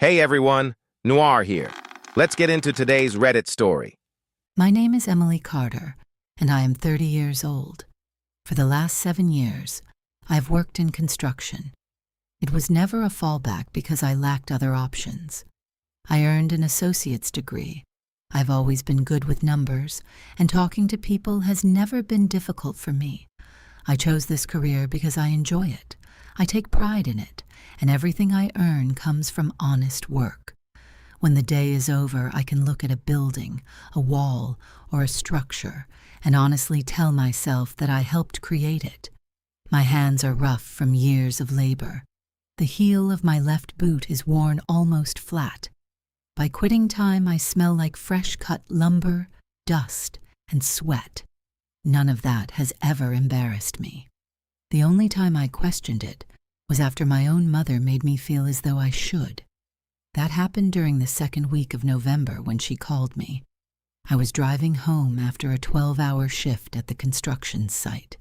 Hey everyone, Noir here. Let's get into today's Reddit story. My name is Emily Carter, and I am 30 years old. For the last 7 years, I've worked in construction. It was never a fallback because I lacked other options. I earned an associate's degree. I've always been good with numbers, and talking to people has never been difficult for me. I chose this career because I enjoy it. I take pride in it, and everything I earn comes from honest work. When the day is over, I can look at a building, a wall, or a structure, and honestly tell myself that I helped create it. My hands are rough from years of labor. The heel of my left boot is worn almost flat. By quitting time, I smell like fresh-cut lumber, dust, and sweat. None of that has ever embarrassed me. The only time I questioned it was after my own mother made me feel as though I should. That happened during the second week of November when she called me. I was driving home after a 12-hour shift at the construction site.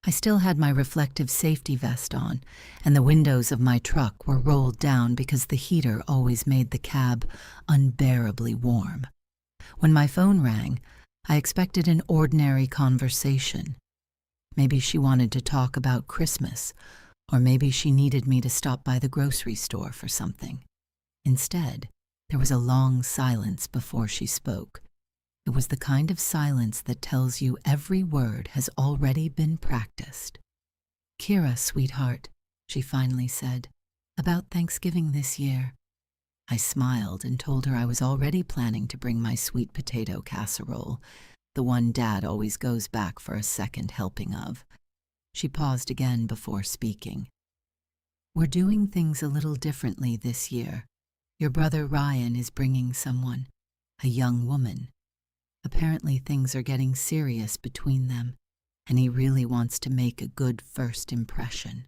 I still had my reflective safety vest on, and the windows of my truck were rolled down because the heater always made the cab unbearably warm. When my phone rang, I expected an ordinary conversation. Maybe she wanted to talk about Christmas, or maybe she needed me to stop by the grocery store for something. Instead, there was a long silence before she spoke. It was the kind of silence that tells you every word has already been practiced. "Kira, sweetheart," she finally said, "about Thanksgiving this year." I smiled and told her I was already planning to bring my sweet potato casserole, the one Dad always goes back for a second helping of. She paused again before speaking. "We're doing things a little differently this year. Your brother Ryan is bringing someone, a young woman. Apparently things are getting serious between them, and he really wants to make a good first impression."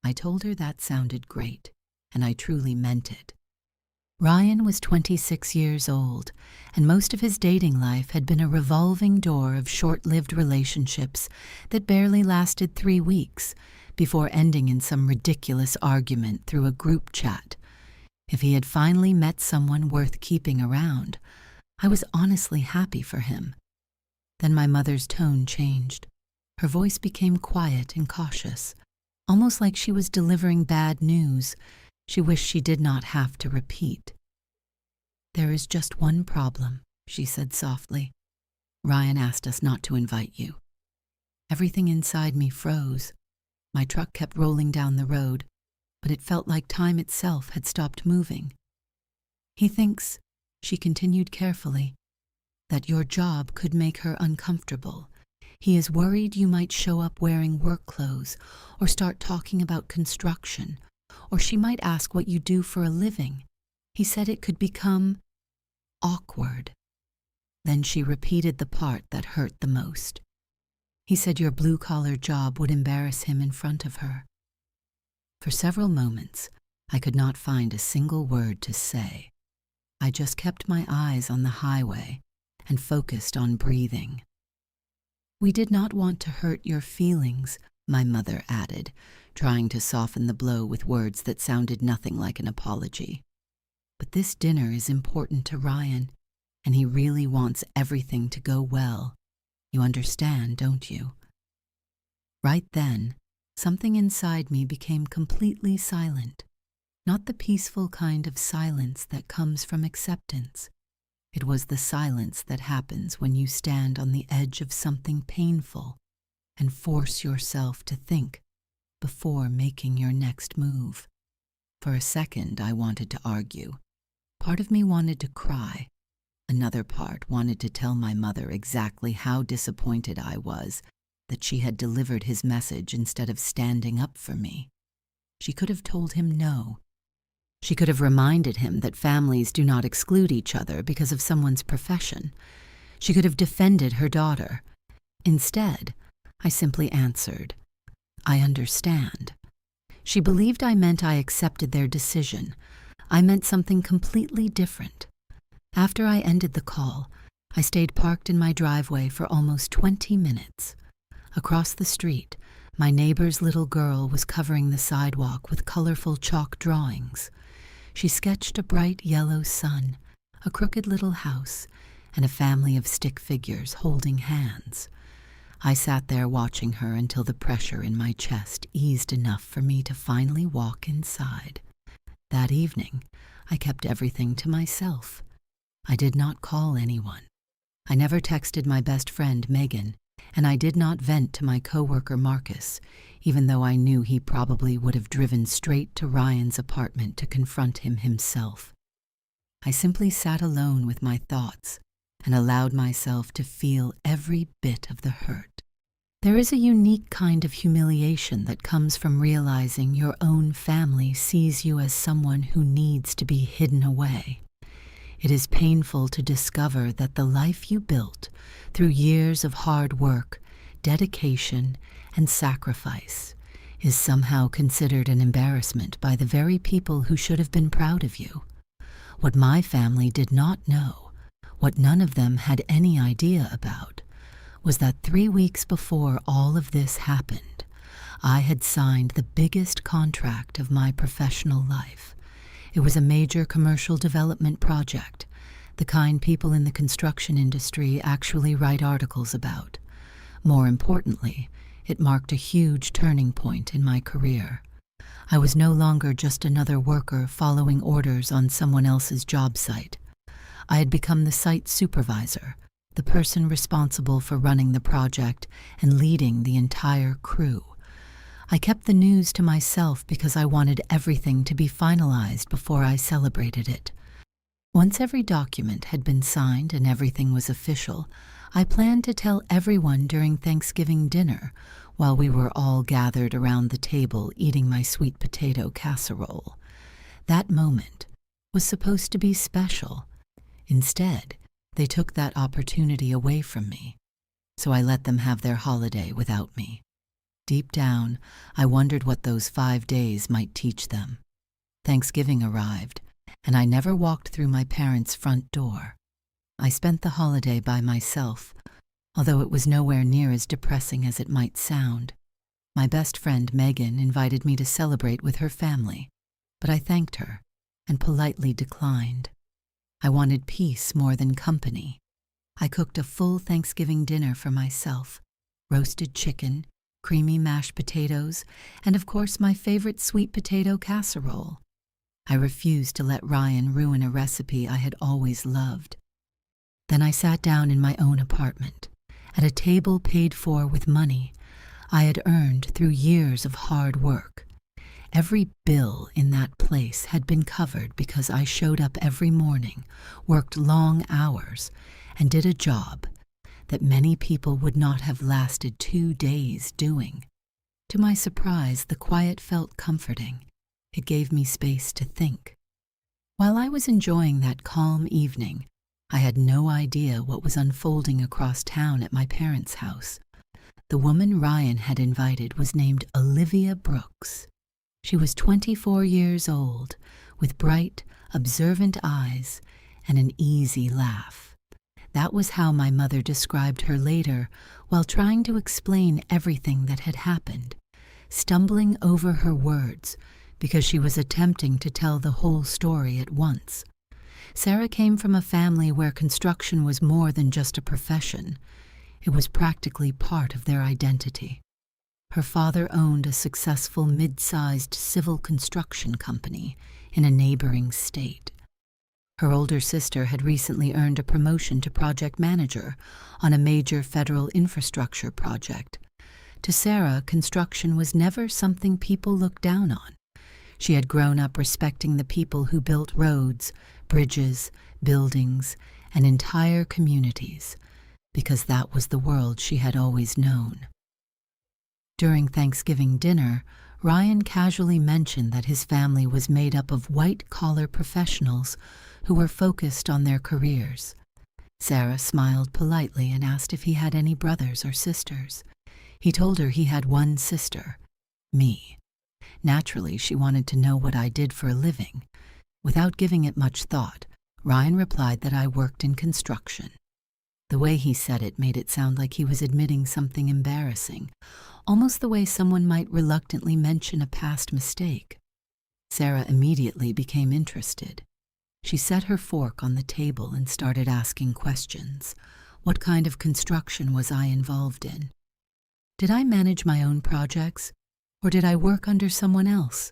I told her that sounded great, and I truly meant it. Ryan was 26 years old, and most of his dating life had been a revolving door of short-lived relationships that barely lasted 3 weeks before ending in some ridiculous argument through a group chat. If he had finally met someone worth keeping around, I was honestly happy for him. Then my mother's tone changed. Her voice became quiet and cautious, almost like she was delivering bad news she wished she did not have to repeat. "There is just one problem," she said softly. "Ryan asked us not to invite you." Everything inside me froze. My truck kept rolling down the road, but it felt like time itself had stopped moving. "He thinks," she continued carefully, "that your job could make her uncomfortable. He is worried you might show up wearing work clothes or start talking about construction, or she might ask what you do for a living. He said it could become awkward." Then she repeated the part that hurt the most. "He said your blue-collar job would embarrass him in front of her." For several moments, I could not find a single word to say. I just kept my eyes on the highway and focused on breathing. "We did not want to hurt your feelings," my mother added, trying to soften the blow with words that sounded nothing like an apology. "But this dinner is important to Ryan, and he really wants everything to go well. You understand, don't you?" Right then, something inside me became completely silent. Not the peaceful kind of silence that comes from acceptance. It was the silence that happens when you stand on the edge of something painful and force yourself to think before making your next move. For a second, I wanted to argue. Part of me wanted to cry. Another part wanted to tell my mother exactly how disappointed I was that she had delivered his message instead of standing up for me. She could have told him no. She could have reminded him that families do not exclude each other because of someone's profession. She could have defended her daughter. Instead, I simply answered, "I understand." She believed I meant I accepted their decision. I meant something completely different. After I ended the call, I stayed parked in my driveway for almost 20 minutes. Across the street, my neighbor's little girl was covering the sidewalk with colorful chalk drawings. She sketched a bright yellow sun, a crooked little house, and a family of stick figures holding hands. I sat there watching her until the pressure in my chest eased enough for me to finally walk inside. That evening, I kept everything to myself. I did not call anyone. I never texted my best friend Megan, and I did not vent to my coworker Marcus, even though I knew he probably would have driven straight to Ryan's apartment to confront him himself. I simply sat alone with my thoughts and allowed myself to feel every bit of the hurt. There is a unique kind of humiliation that comes from realizing your own family sees you as someone who needs to be hidden away. It is painful to discover that the life you built through years of hard work, dedication, and sacrifice is somehow considered an embarrassment by the very people who should have been proud of you. What my family did not know, what none of them had any idea about, was that 3 weeks before all of this happened, I had signed the biggest contract of my professional life. It was a major commercial development project, the kind people in the construction industry actually write articles about. More importantly, it marked a huge turning point in my career. I was no longer just another worker following orders on someone else's job site. I had become the site supervisor, the person responsible for running the project and leading the entire crew. I kept the news to myself because I wanted everything to be finalized before I celebrated it. Once every document had been signed and everything was official, I planned to tell everyone during Thanksgiving dinner while we were all gathered around the table eating my sweet potato casserole. That moment was supposed to be special. Instead, they took that opportunity away from me, so I let them have their holiday without me. Deep down, I wondered what those 5 days might teach them. Thanksgiving arrived, and I never walked through my parents' front door. I spent the holiday by myself, although it was nowhere near as depressing as it might sound. My best friend Megan invited me to celebrate with her family, but I thanked her and politely declined. I wanted peace more than company. I cooked a full Thanksgiving dinner for myself, roasted chicken, creamy mashed potatoes, and of course my favorite sweet potato casserole. I refused to let Ryan ruin a recipe I had always loved. Then I sat down in my own apartment, at a table paid for with money I had earned through years of hard work. Every bill in that place had been covered because I showed up every morning, worked long hours, and did a job that many people would not have lasted 2 days doing. To my surprise, the quiet felt comforting. It gave me space to think. While I was enjoying that calm evening, I had no idea what was unfolding across town at my parents' house. The woman Ryan had invited was named Olivia Brooks. She was 24 years old, with bright, observant eyes and an easy laugh. That was how my mother described her later while trying to explain everything that had happened, stumbling over her words because she was attempting to tell the whole story at once. Sarah came from a family where construction was more than just a profession. It was practically part of their identity. Her father owned a successful mid-sized civil construction company in a neighboring state. Her older sister had recently earned a promotion to project manager on a major federal infrastructure project. To Sarah, construction was never something people looked down on. She had grown up respecting the people who built roads, bridges, buildings, and entire communities, because that was the world she had always known. During Thanksgiving dinner, Ryan casually mentioned that his family was made up of white-collar professionals who were focused on their careers. Sarah smiled politely and asked if he had any brothers or sisters. He told her he had one sister, me. Naturally, she wanted to know what I did for a living. Without giving it much thought, Ryan replied that I worked in construction. The way he said it made it sound like he was admitting something embarrassing, almost the way someone might reluctantly mention a past mistake. Sarah immediately became interested. She set her fork on the table and started asking questions. What kind of construction was I involved in? Did I manage my own projects, or did I work under someone else?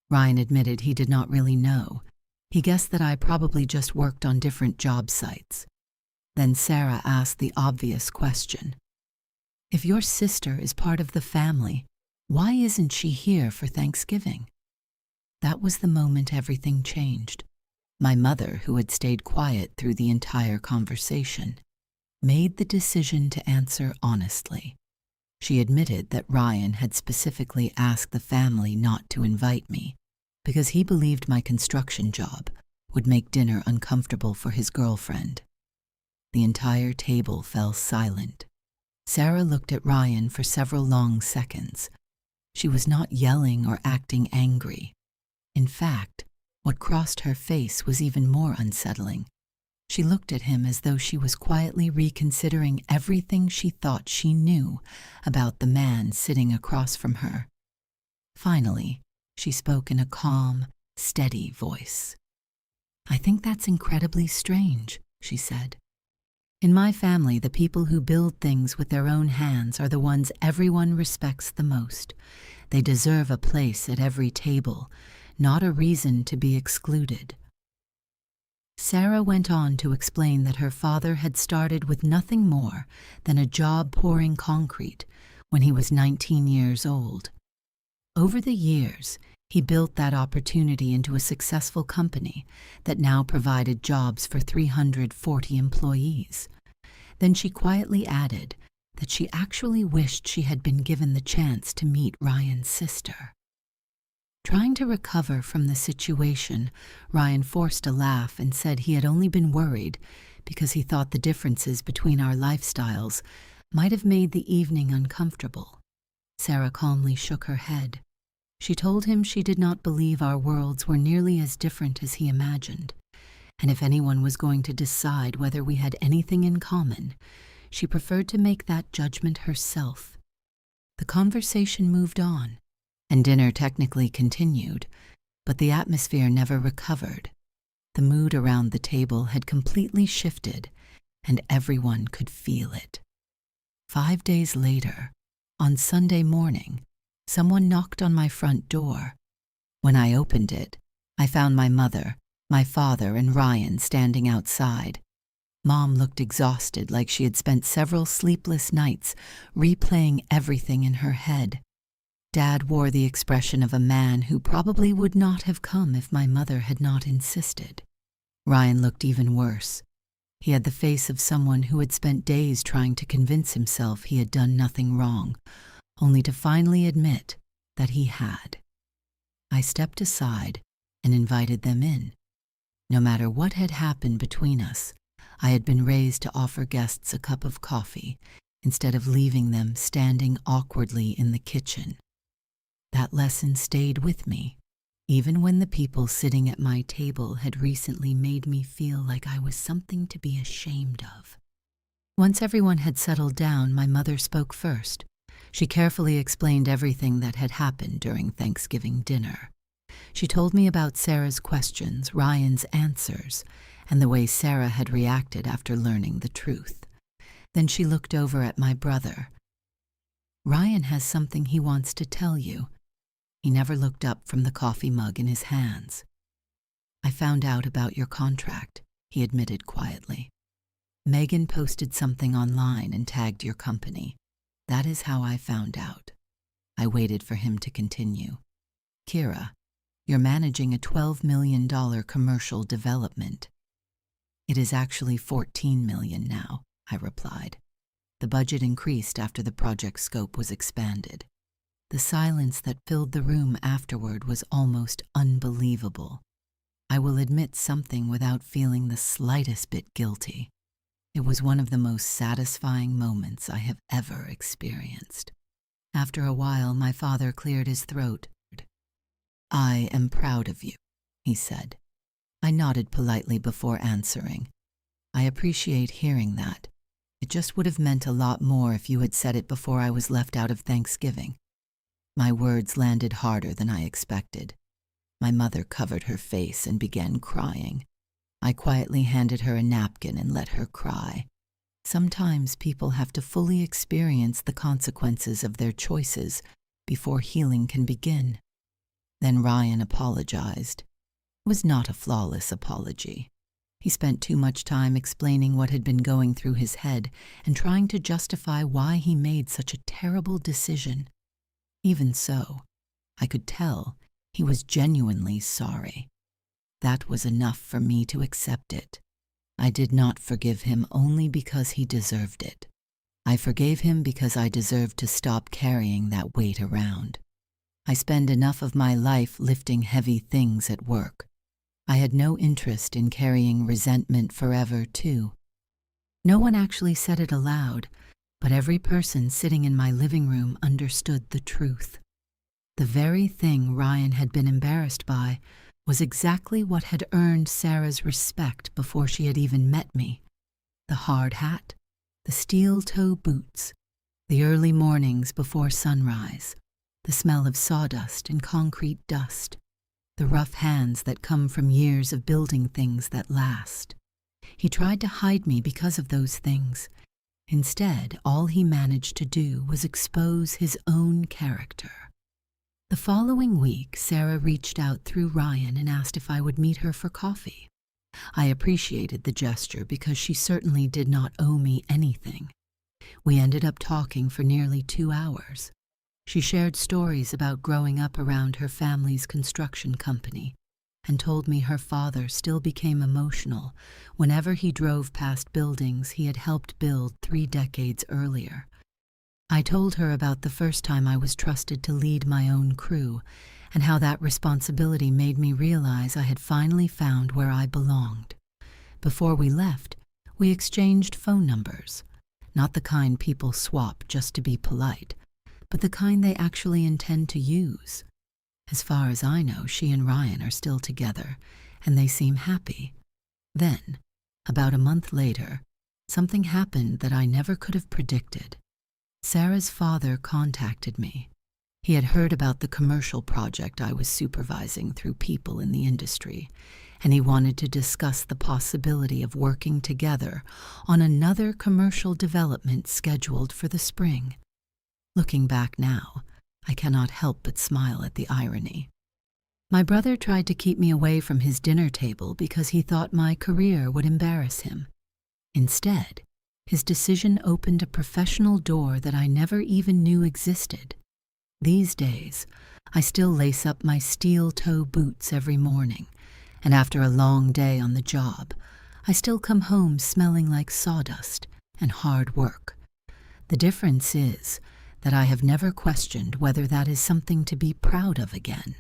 Ryan admitted he did not really know. He guessed that I probably just worked on different job sites. Then Sarah asked the obvious question. If your sister is part of the family, why isn't she here for Thanksgiving? That was the moment everything changed. My mother, who had stayed quiet through the entire conversation, made the decision to answer honestly. She admitted that Ryan had specifically asked the family not to invite me because he believed my construction job would make dinner uncomfortable for his girlfriend. The entire table fell silent. Sarah looked at Ryan for several long seconds. She was not yelling or acting angry. In fact, what crossed her face was even more unsettling. She looked at him as though she was quietly reconsidering everything she thought she knew about the man sitting across from her. Finally, she spoke in a calm, steady voice. "I think that's incredibly strange," she said. "In my family, the people who build things with their own hands are the ones everyone respects the most. They deserve a place at every table, not a reason to be excluded." Sarah went on to explain that her father had started with nothing more than a job pouring concrete when he was 19 years old. Over the years, he built that opportunity into a successful company that now provided jobs for 340 employees. Then she quietly added that she actually wished she had been given the chance to meet Ryan's sister. Trying to recover from the situation, Ryan forced a laugh and said he had only been worried because he thought the differences between our lifestyles might have made the evening uncomfortable. Sarah calmly shook her head. She told him she did not believe our worlds were nearly as different as he imagined, and if anyone was going to decide whether we had anything in common, she preferred to make that judgment herself. The conversation moved on, and dinner technically continued, but the atmosphere never recovered. The mood around the table had completely shifted, and everyone could feel it. 5 days later, on Sunday morning, someone knocked on my front door. When I opened it, I found my mother, my father, and Ryan standing outside. Mom looked exhausted, like she had spent several sleepless nights replaying everything in her head. Dad wore the expression of a man who probably would not have come if my mother had not insisted. Ryan looked even worse. He had the face of someone who had spent days trying to convince himself he had done nothing wrong, only to finally admit that he had. I stepped aside and invited them in. No matter what had happened between us, I had been raised to offer guests a cup of coffee instead of leaving them standing awkwardly in the kitchen. That lesson stayed with me, even when the people sitting at my table had recently made me feel like I was something to be ashamed of. Once everyone had settled down, my mother spoke first. She carefully explained everything that had happened during Thanksgiving dinner. She told me about Sarah's questions, Ryan's answers, and the way Sarah had reacted after learning the truth. Then she looked over at my brother. "Ryan has something he wants to tell you." He never looked up from the coffee mug in his hands. "I found out about your contract," he admitted quietly. "Megan posted something online and tagged your company. That is how I found out." I waited for him to continue. "Kira, you're managing a $12 million commercial development." "It is actually $14 million now," I replied. The budget increased after the project scope was expanded. The silence that filled the room afterward was almost unbelievable. I will admit something without feeling the slightest bit guilty. It was one of the most satisfying moments I have ever experienced. After a while, my father cleared his throat. "I am proud of you," he said. I nodded politely before answering. "I appreciate hearing that. It just would have meant a lot more if you had said it before I was left out of Thanksgiving." My words landed harder than I expected. My mother covered her face and began crying. I quietly handed her a napkin and let her cry. Sometimes people have to fully experience the consequences of their choices before healing can begin. Then Ryan apologized. It was not a flawless apology. He spent too much time explaining what had been going through his head and trying to justify why he made such a terrible decision. Even so, I could tell he was genuinely sorry. That was enough for me to accept it. I did not forgive him only because he deserved it. I forgave him because I deserved to stop carrying that weight around. I spend enough of my life lifting heavy things at work. I had no interest in carrying resentment forever, too. No one actually said it aloud, but every person sitting in my living room understood the truth. The very thing Ryan had been embarrassed by was exactly what had earned Sarah's respect before she had even met me. The hard hat, the steel-toe boots, the early mornings before sunrise, the smell of sawdust and concrete dust, the rough hands that come from years of building things that last. He tried to hide me because of those things. Instead, all he managed to do was expose his own character. The following week, Sarah reached out through Ryan and asked if I would meet her for coffee. I appreciated the gesture because she certainly did not owe me anything. We ended up talking for nearly 2 hours. She shared stories about growing up around her family's construction company and told me her father still became emotional whenever he drove past buildings he had helped build 3 decades earlier. I told her about the first time I was trusted to lead my own crew and how that responsibility made me realize I had finally found where I belonged. Before we left, we exchanged phone numbers, not the kind people swap just to be polite, but the kind they actually intend to use. As far as I know, she and Ryan are still together, and they seem happy. Then, about a month later, something happened that I never could have predicted. Sarah's father contacted me. He had heard about the commercial project I was supervising through people in the industry, and he wanted to discuss the possibility of working together on another commercial development scheduled for the spring. Looking back now, I cannot help but smile at the irony. My brother tried to keep me away from his dinner table because he thought my career would embarrass him. Instead, his decision opened a professional door that I never even knew existed. These days, I still lace up my steel-toe boots every morning, and after a long day on the job, I still come home smelling like sawdust and hard work. The difference is that I have never questioned whether that is something to be proud of again.